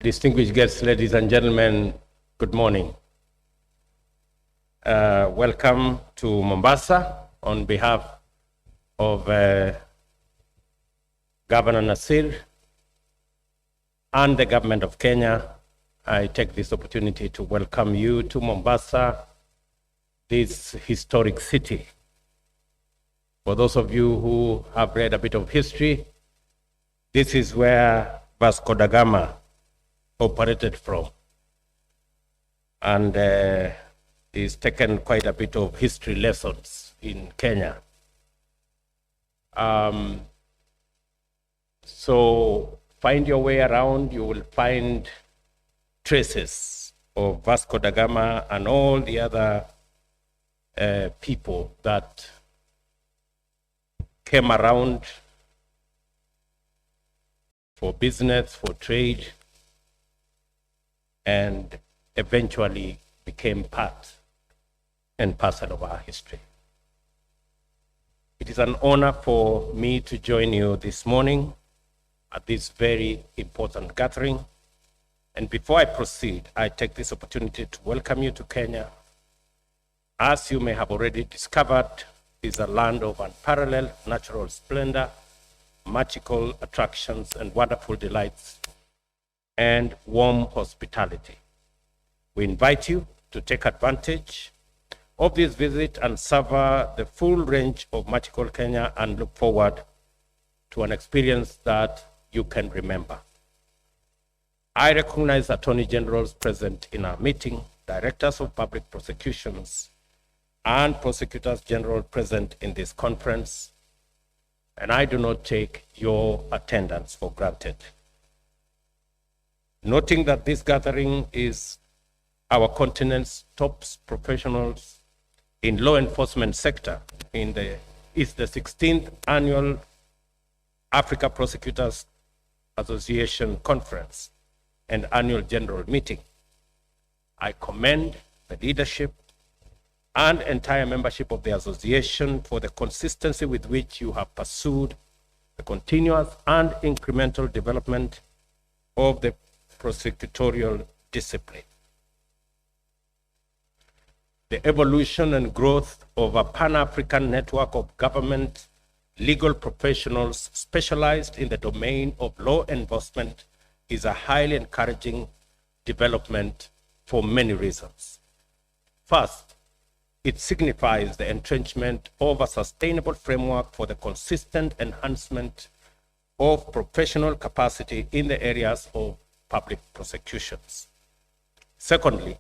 Distinguished guests, ladies and gentlemen, good morning. Welcome to Mombasa. On behalf of Governor Nasir and the government of Kenya, I take this opportunity to welcome you to Mombasa, this historic city. For those of you who have read a bit of history, this is where Vasco da Gama operated from, and he's taken quite a bit of history lessons in Kenya. So find your way around, you will find traces of Vasco da Gama and all the other people that came around for business, for trade, and eventually became part and parcel of our history. It is an honor for me to join you this morning at this very important gathering. And before I proceed, I take this opportunity to welcome you to Kenya. As you may have already discovered, it is a land of unparalleled natural splendor, magical attractions, and wonderful delights, and warm hospitality. We invite you to take advantage of this visit and savor the full range of magical Kenya and look forward to an experience that you can remember. I recognize Attorney Generals present in our meeting, Directors of Public Prosecutions, and Prosecutors General present in this conference, and I do not take your attendance for granted. Noting that this gathering is our continent's top professionals in law enforcement sector, is the 16th annual Africa Prosecutors Association Conference and annual general meeting. I commend the leadership and entire membership of the association for the consistency with which you have pursued the continuous and incremental development of the prosecutorial discipline. The evolution and growth of a Pan-African network of government legal professionals specialized in the domain of law enforcement is a highly encouraging development for many reasons. First, it signifies the entrenchment of a sustainable framework for the consistent enhancement of professional capacity in the areas of public prosecutions. Secondly,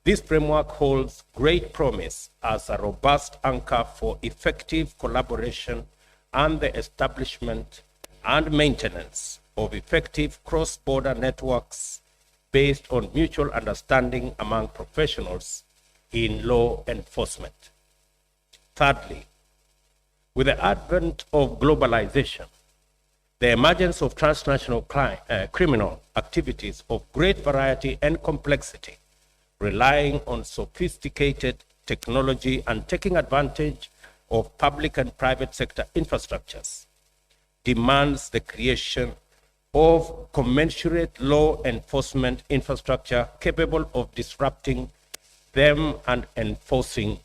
this framework holds great promise as a robust anchor for effective collaboration and the establishment and maintenance of effective cross-border networks based on mutual understanding among professionals in law enforcement. Thirdly, with the advent of globalization, the emergence of transnational criminal activities of great variety and complexity, relying on sophisticated technology and taking advantage of public and private sector infrastructures, demands the creation of commensurate law enforcement infrastructure capable of disrupting them and enforcing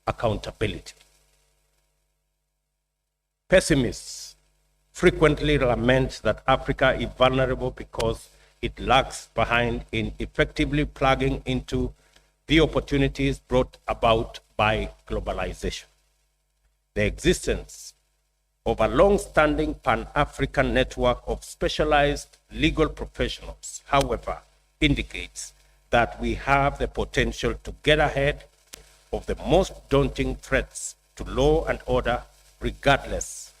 accountability. Pessimists frequently lament that Africa is vulnerable because it lags behind in effectively plugging into the opportunities brought about by globalization. The existence of a long-standing Pan-African network of specialized legal professionals, however, indicates that we have the potential to get ahead of the most daunting threats to law and order, regardless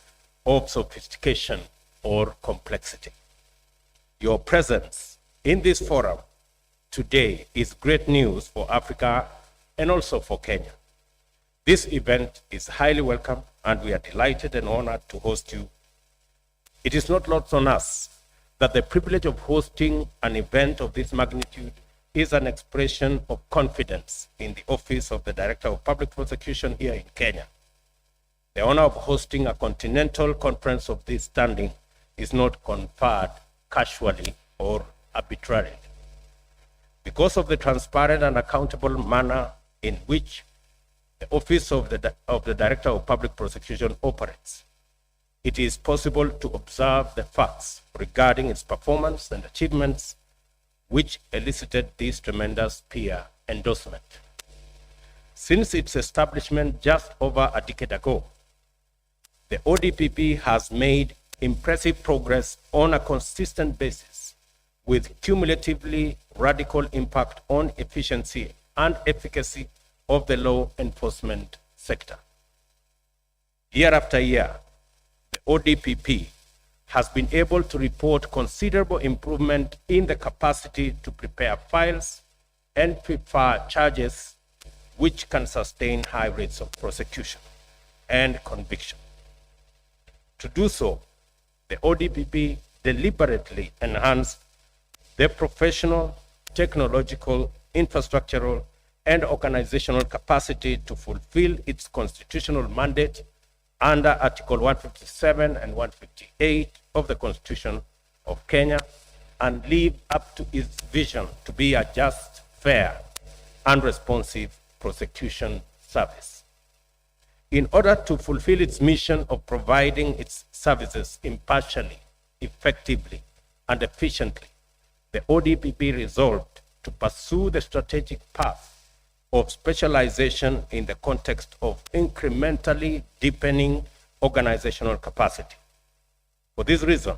of sophistication or complexity. Your presence in this forum today is great news for Africa and also for Kenya. This event is highly welcome, and we are delighted and honored to host you. It is not lost on us that the privilege of hosting an event of this magnitude is an expression of confidence in the office of the Director of Public Prosecution here in Kenya. The honor of hosting a continental conference of this standing is not conferred casually or arbitrarily. Because of the transparent and accountable manner in which the Office of the Director of Public Prosecution operates, it is possible to observe the facts regarding its performance and achievements which elicited this tremendous peer endorsement. Since its establishment just over a decade ago, the ODPP has made impressive progress on a consistent basis with cumulatively radical impact on efficiency and efficacy of the law enforcement sector. Year after year, the ODPP has been able to report considerable improvement in the capacity to prepare files and prefer charges which can sustain high rates of prosecution and conviction. To do so, the ODPP deliberately enhanced the professional, technological, infrastructural, and organizational capacity to fulfill its constitutional mandate under Article 157 and 158 of the Constitution of Kenya and live up to its vision to be a just, fair, and responsive prosecution service. In order to fulfill its mission of providing its services impartially, effectively, and efficiently, the ODPP resolved to pursue the strategic path of specialization in the context of incrementally deepening organizational capacity. For this reason,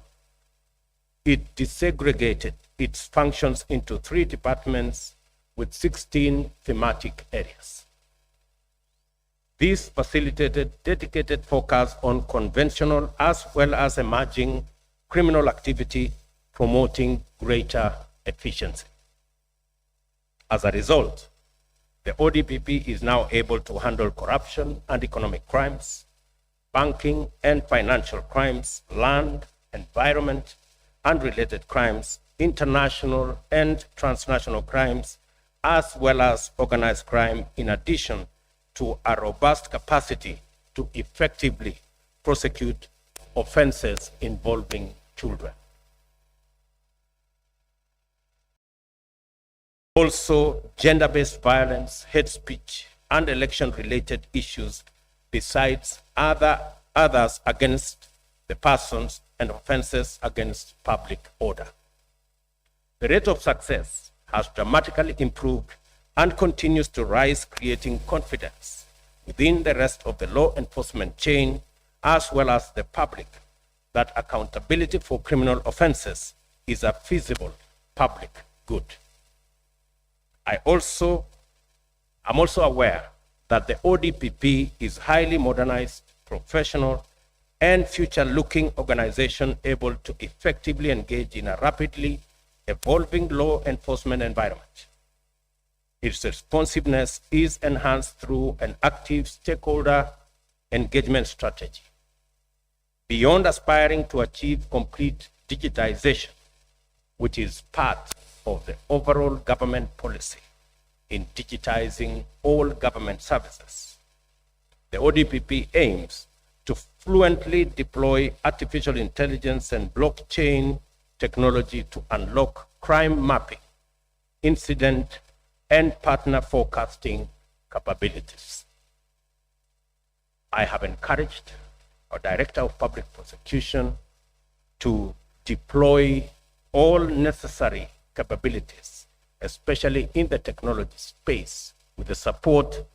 it disaggregated its functions into 3 departments with 16 thematic areas. This facilitated dedicated focus on conventional as well as emerging criminal activity, promoting greater efficiency. As a result, the ODPP is now able to handle corruption and economic crimes, banking and financial crimes, land, environment, and related crimes, international and transnational crimes, as well as organized crime, in addition to a robust capacity to effectively prosecute offenses involving children. Also, gender-based violence, hate speech, and election-related issues, besides others against the persons and offenses against public order. The rate of success has dramatically improved and continues to rise, creating confidence within the rest of the law enforcement chain, as well as the public, that accountability for criminal offenses is a feasible public good. I'm also aware that the ODPP is highly modernized, professional, and future-looking organization able to effectively engage in a rapidly evolving law enforcement environment. Its responsiveness is enhanced through an active stakeholder engagement strategy. Beyond aspiring to achieve complete digitization, which is part of the overall government policy in digitizing all government services, the ODPP aims to fluently deploy artificial intelligence and blockchain technology to unlock crime mapping, incident, and partner forecasting capabilities. I have encouraged our Director of Public Prosecution to deploy all necessary capabilities, especially in the technology space, with the support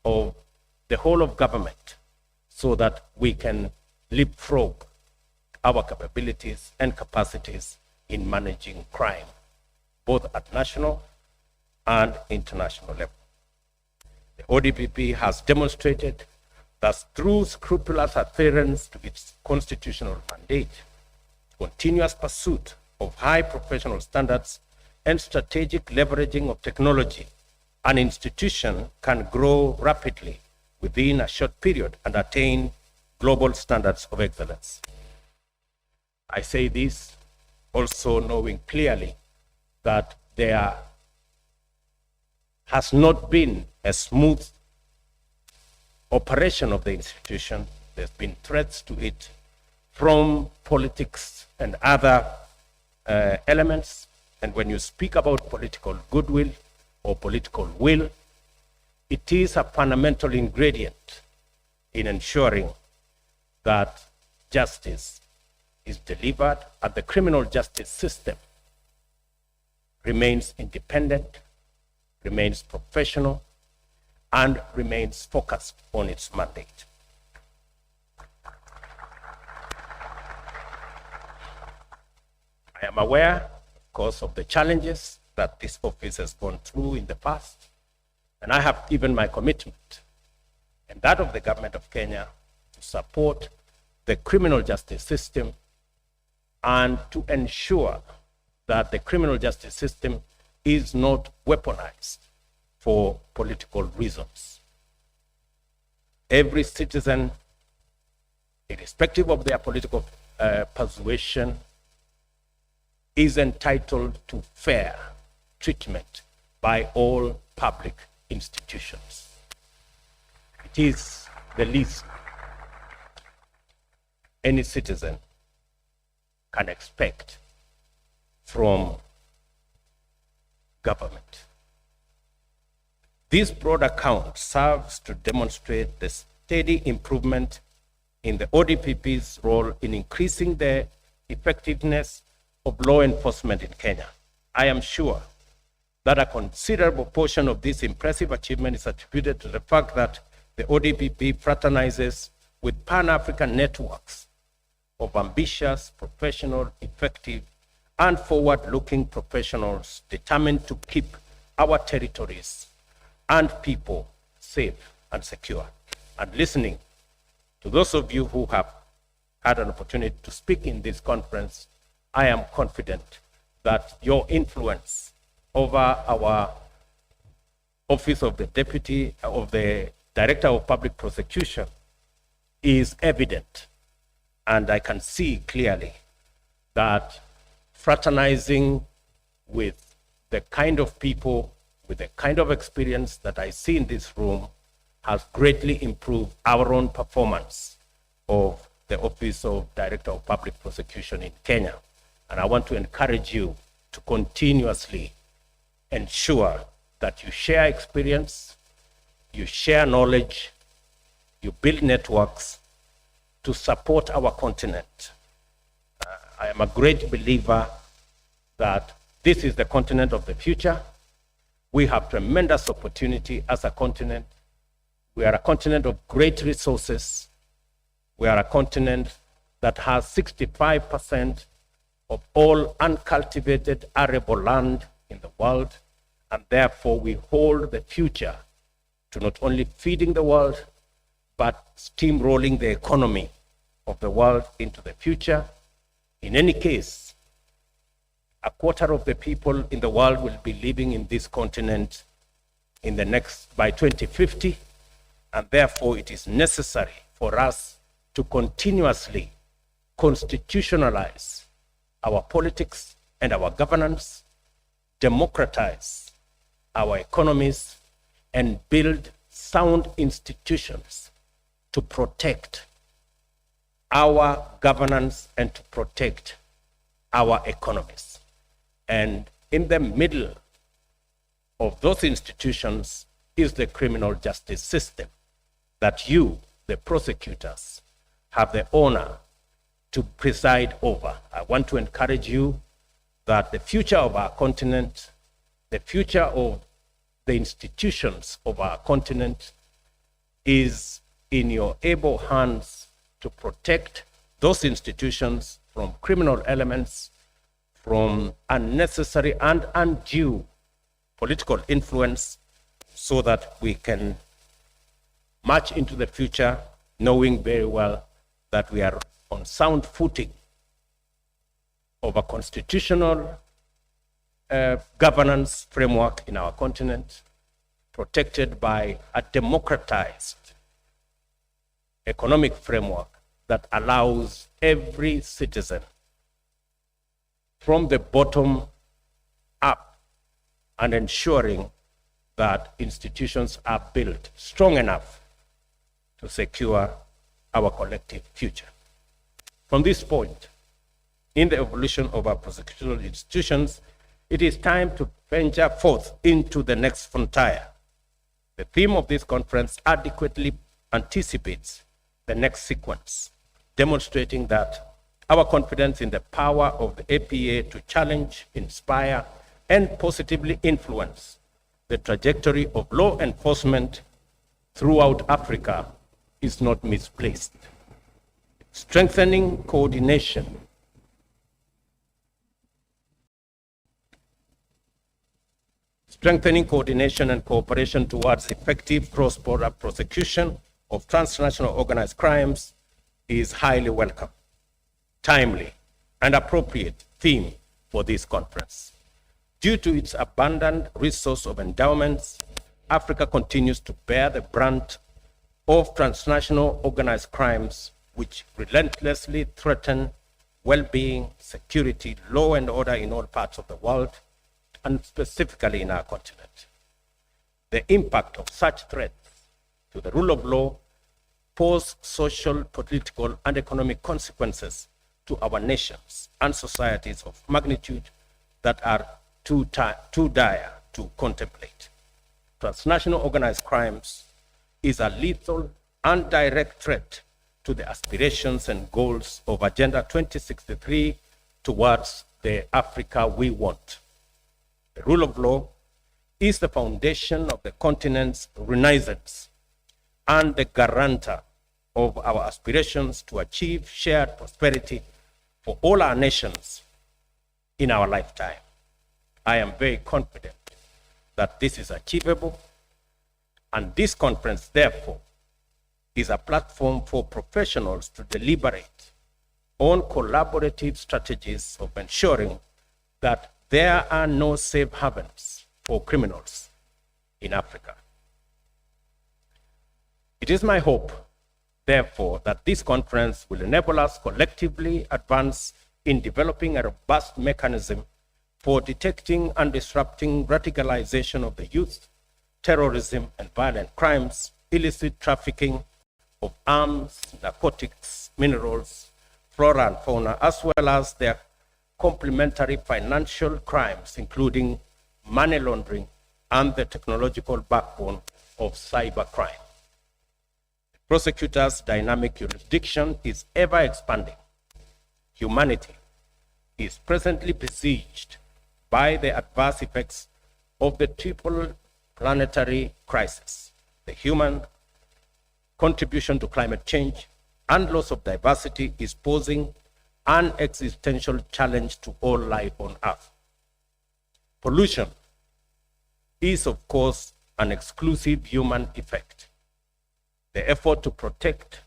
of the whole of government, so that we can leapfrog our capabilities and capacities in managing crime, both at national and international level. The ODPP has demonstrated that through scrupulous adherence to its constitutional mandate, continuous pursuit of high professional standards, and strategic leveraging of technology, an institution can grow rapidly within a short period and attain global standards of excellence. I say this also knowing clearly that there has not been a smooth operation of the institution. There's been threats to it from politics and other elements, And when you speak about political goodwill or political will, it is a fundamental ingredient in ensuring that justice is delivered and the criminal justice system remains independent, remains professional, and remains focused on its mandate. I am aware, of course, of the challenges that this office has gone through in the past, and I have given my commitment and that of the government of Kenya to support the criminal justice system and to ensure that the criminal justice system is not weaponized for political reasons. Every citizen, irrespective of their political persuasion, is entitled to fair treatment by all public institutions. It is the least any citizen can expect from government. This broad account serves to demonstrate the steady improvement in the ODPP's role in increasing the effectiveness of law enforcement in Kenya. I am sure that a considerable portion of this impressive achievement is attributed to the fact that the ODPP fraternizes with Pan-African networks of ambitious, professional, effective, and forward-looking professionals determined to keep our territories and people safe and secure. And listening to those of you who have had an opportunity to speak in this conference, I am confident that your influence over our Office of the Deputy of the Director of Public Prosecution is evident. And I can see clearly that fraternizing with the kind of people, with the kind of experience that I see in this room has greatly improved our own performance of the Office of Director of Public Prosecution in Kenya. And I want to encourage you to continuously ensure that you share experience, you share knowledge, you build networks to support our continent. I am a great believer that this is the continent of the future. We have tremendous opportunity as a continent. We are a continent of great resources. We are a continent that has 65% of all uncultivated arable land in the world, and therefore we hold the future to not only feeding the world, but steamrolling the economy of the world into the future. In any case, a quarter of the people in the world will be living in this continent by 2050, and therefore it is necessary for us to continuously constitutionalize our politics and our governance, democratize our economies, and build sound institutions to protect our governance and to protect our economies. And in the middle of those institutions is the criminal justice system that you, the prosecutors, have the honor to preside over. I want to encourage you that the future of our continent, the future of the institutions of our continent is in your able hands to protect those institutions from criminal elements, from unnecessary and undue political influence, so that we can march into the future knowing very well that we are on sound footing of a constitutional governance framework in our continent, protected by a democratized economic framework that allows every citizen from the bottom up, and ensuring that institutions are built strong enough to secure our collective future. From this point, in the evolution of our prosecutorial institutions, it is time to venture forth into the next frontier. The theme of this conference adequately anticipates the next sequence, demonstrating that our confidence in the power of the APA to challenge, inspire, and positively influence the trajectory of law enforcement throughout Africa is not misplaced. Strengthening coordination and cooperation towards effective cross-border prosecution of transnational organized crimes is highly welcome, timely, and appropriate theme for this conference. Due to its abundant resource of endowments, Africa continues to bear the brunt of transnational organized crimes which relentlessly threaten well-being, security, law and order in all parts of the world, and specifically in our continent. The impact of such threats to the rule of law pose social, political, and economic consequences to our nations and societies of magnitude that are too dire to contemplate. Transnational organized crimes is a lethal and direct threat to the aspirations and goals of Agenda 2063 towards the Africa we want. The rule of law is the foundation of the continent's renaissance and the guarantor of our aspirations to achieve shared prosperity for all our nations in our lifetime. I am very confident that this is achievable, and this conference, therefore, is a platform for professionals to deliberate on collaborative strategies of ensuring that there are no safe havens for criminals in Africa. It is my hope, therefore, that this conference will enable us collectively advance in developing a robust mechanism for detecting and disrupting radicalization of the youth, terrorism and violent crimes, illicit trafficking of arms, narcotics, minerals, flora and fauna, as well as their complementary financial crimes, including money laundering and the technological backbone of cybercrime. The prosecutor's dynamic jurisdiction is ever expanding. Humanity is presently besieged by the adverse effects of the triple planetary crisis, the human contribution to climate change and loss of diversity is posing an existential challenge to all life on Earth. Pollution is, of course, an exclusive human effect. The effort to protect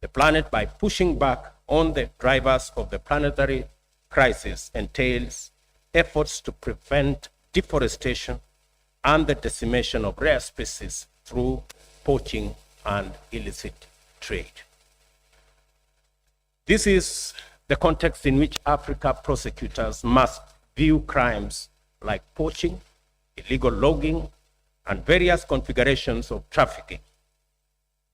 the planet by pushing back on the drivers of the planetary crisis entails efforts to prevent deforestation and the decimation of rare species through poaching and illicit trade. This is the context in which Africa prosecutors must view crimes like poaching, illegal logging, and various configurations of trafficking.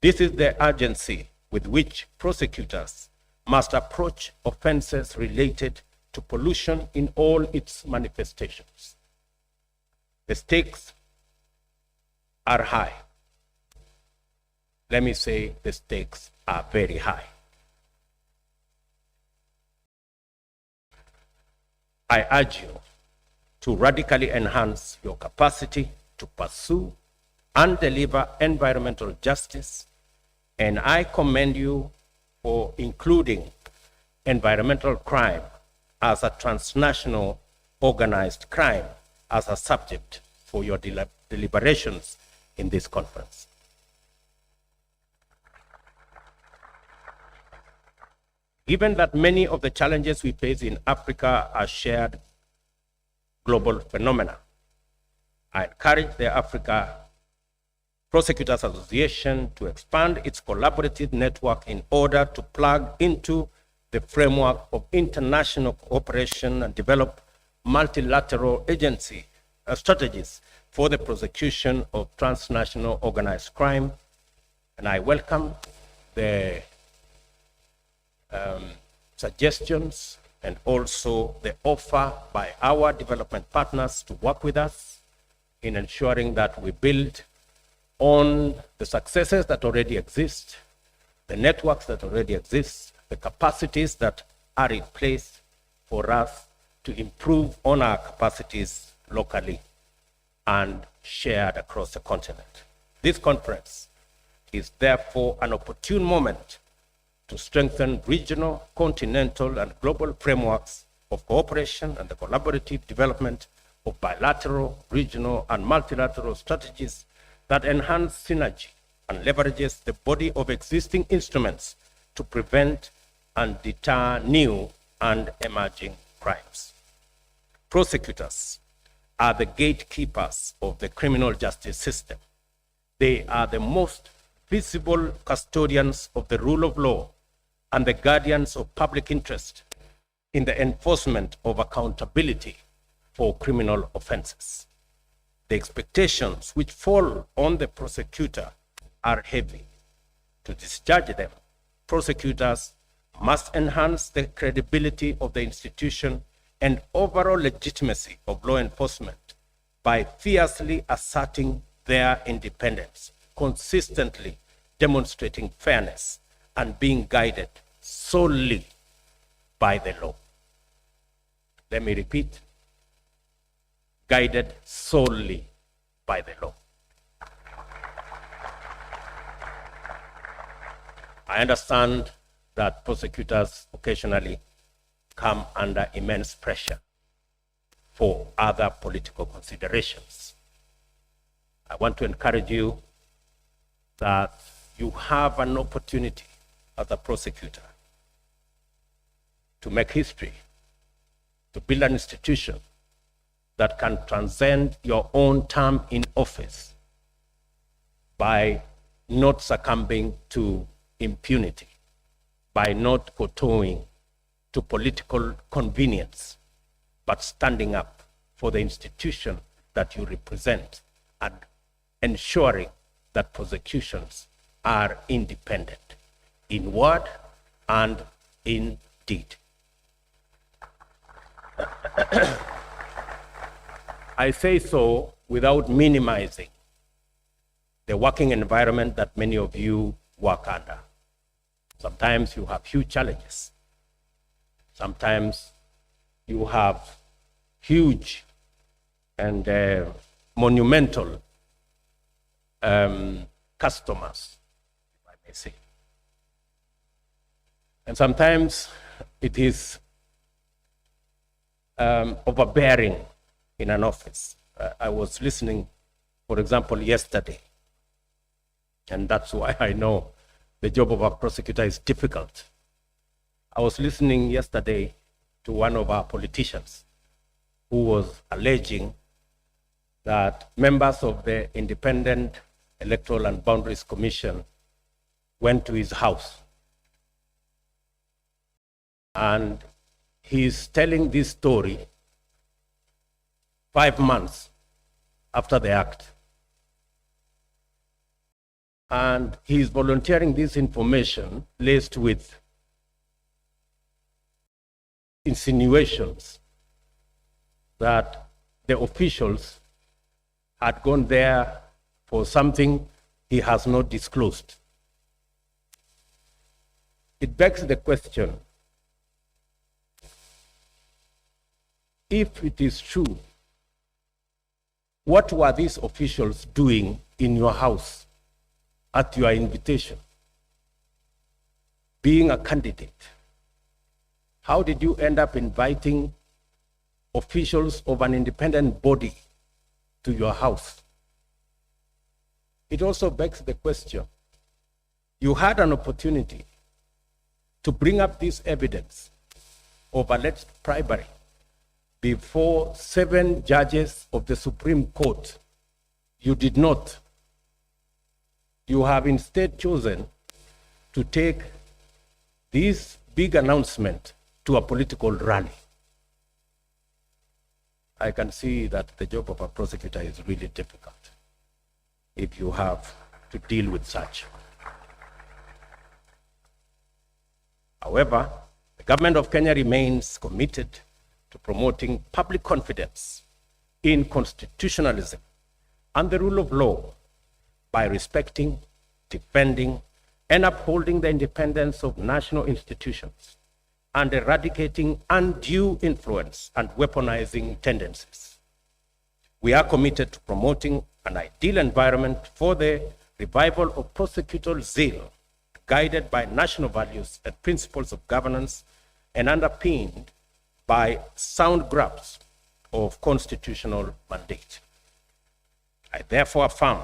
This is the urgency with which prosecutors must approach offenses related to pollution in all its manifestations. The stakes are high. Let me say the stakes are very high. I urge you to radically enhance your capacity to pursue and deliver environmental justice, and I commend you for including environmental crime as a transnational organized crime as a subject for your deliberations in this conference. Given that many of the challenges we face in Africa are shared global phenomena, I encourage the Africa Prosecutors Association to expand its collaborative network in order to plug into the framework of international cooperation and develop multilateral agency strategies for the prosecution of transnational organized crime. And I welcome the suggestions and also the offer by our development partners to work with us in ensuring that we build on the successes that already exist, the networks that already exist, the capacities that are in place for us to improve on our capacities locally and shared across the continent. This conference is therefore an opportune moment to strengthen regional, continental, and global frameworks of cooperation and the collaborative development of bilateral, regional, and multilateral strategies that enhance synergy and leverages the body of existing instruments to prevent and deter new and emerging crimes. Prosecutors are the gatekeepers of the criminal justice system. They are the most visible custodians of the rule of law and the guardians of public interest in the enforcement of accountability for criminal offenses. The expectations which fall on the prosecutor are heavy. To discharge them, prosecutors must enhance the credibility of the institution and overall legitimacy of law enforcement by fiercely asserting their independence, consistently demonstrating fairness, and being guided solely by the law. Let me repeat, guided solely by the law. I understand that prosecutors occasionally come under immense pressure for other political considerations. I want to encourage you that you have an opportunity as a prosecutor to make history, to build an institution that can transcend your own term in office by not succumbing to impunity, by not kowtowing to political convenience, but standing up for the institution that you represent and ensuring that prosecutions are independent in word and in deed. I say so without minimizing the working environment that many of you work under. Sometimes you have huge challenges. Sometimes you have huge and monumental customers, if I may say. And sometimes it is overbearing in an office. I was listening, for example, yesterday, and that's why I know the job of a prosecutor is difficult. I was listening yesterday to one of our politicians who was alleging that members of the Independent Electoral and Boundaries Commission went to his house. And he's telling this story 5 months after the act. And he's volunteering this information laced with insinuations that the officials had gone there for something he has not disclosed. It begs the question, if it is true, what were these officials doing in your house at your invitation? Being a candidate, how did you end up inviting officials of an independent body to your house? It also begs the question, you had an opportunity to bring up this evidence of alleged bribery before 7 judges of the Supreme Court. You did not. You have instead chosen to take this big announcement to a political rally. I can see that the job of a prosecutor is really difficult if you have to deal with such. However, the government of Kenya remains committed to promoting public confidence in constitutionalism and the rule of law by respecting, defending, and upholding the independence of national institutions and eradicating undue influence and weaponizing tendencies. We are committed to promoting an ideal environment for the revival of prosecutorial zeal, guided by national values and principles of governance and underpinned by sound grasp of constitutional mandate. I therefore affirm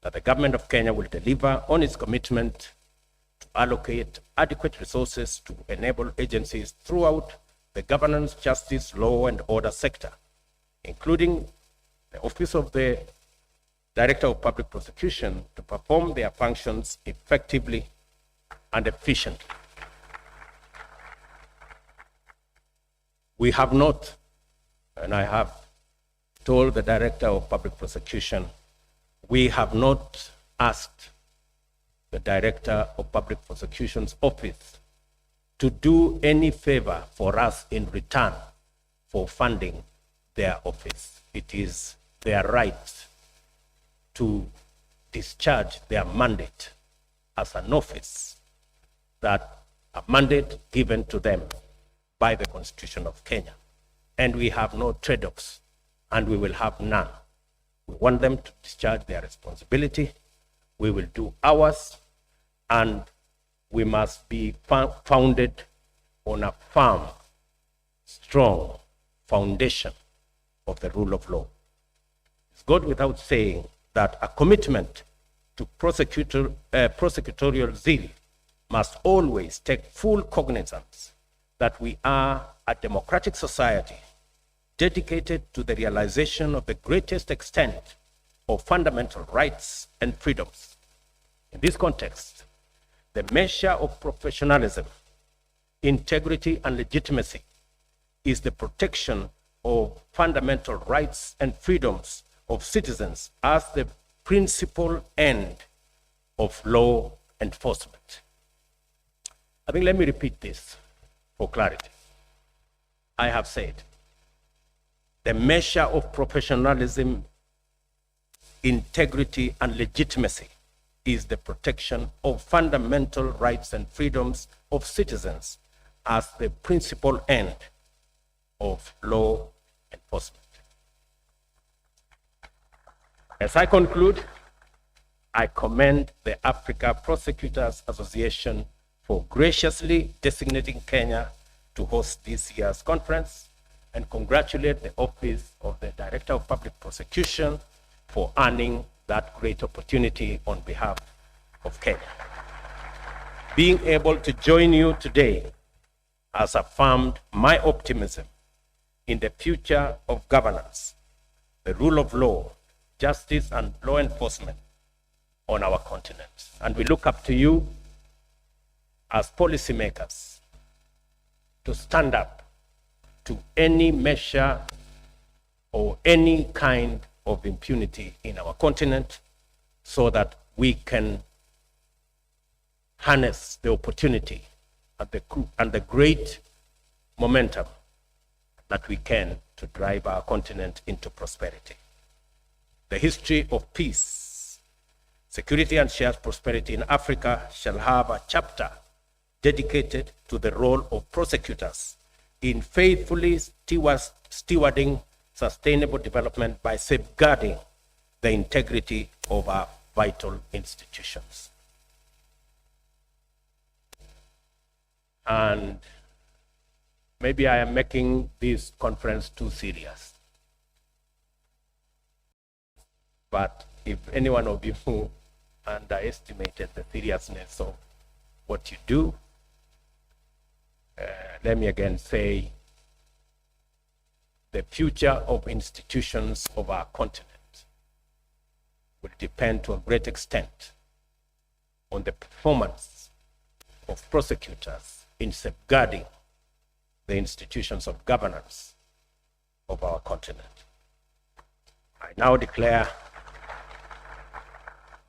that the government of Kenya will deliver on its commitment to allocate adequate resources to enable agencies throughout the governance, justice, law, and order sector, including the Office of the Director of Public Prosecution, to perform their functions effectively and efficiently. We have not, and I have told the Director of Public Prosecution, we have not asked the Director of Public Prosecution's office to do any favor for us in return for funding their office. It is their right to discharge their mandate as an office, that a mandate given to them by the Constitution of Kenya. And we have no trade-offs, and we will have none. We want them to discharge their responsibility. We will do ours, and we must be founded on a firm, strong foundation of the rule of law. It's good without saying that a commitment to prosecutorial zeal must always take full cognizance that we are a democratic society dedicated to the realization of the greatest extent of fundamental rights and freedoms. In this context, the measure of professionalism, integrity, and legitimacy is the protection of fundamental rights and freedoms of citizens as the principal end of law enforcement. I think let me repeat this for clarity. I have said the measure of professionalism, integrity, and legitimacy is the protection of fundamental rights and freedoms of citizens as the principal end of law enforcement. As I conclude, I commend the Africa Prosecutors Association for graciously designating Kenya to host this year's conference, and congratulate the Office of the Director of Public Prosecution for earning that great opportunity on behalf of Kenya. Being able to join you today has affirmed my optimism in the future of governance, the rule of law, justice, and law enforcement on our continent. And we look up to you as policymakers to stand up to any measure or any kind of impunity in our continent, so that we can harness the opportunity and the great momentum that we can to drive our continent into prosperity. The history of peace, security, and shared prosperity in Africa shall have a chapter dedicated to the role of prosecutors in faithfully stewarding sustainable development by safeguarding the integrity of our vital institutions. And maybe I am making this conference too serious. But if any one of you underestimated the seriousness of what you do, let me again say, the future of institutions of our continent will depend to a great extent on the performance of prosecutors in safeguarding the institutions of governance of our continent. I now declare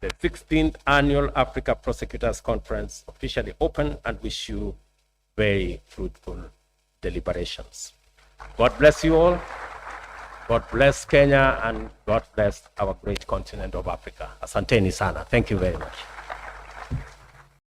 the 16th Annual Africa Prosecutors Conference officially open, and wish you very fruitful deliberations. God bless you all. God bless Kenya, and God bless our great continent of Africa. Asanteni sana. Thank you very much.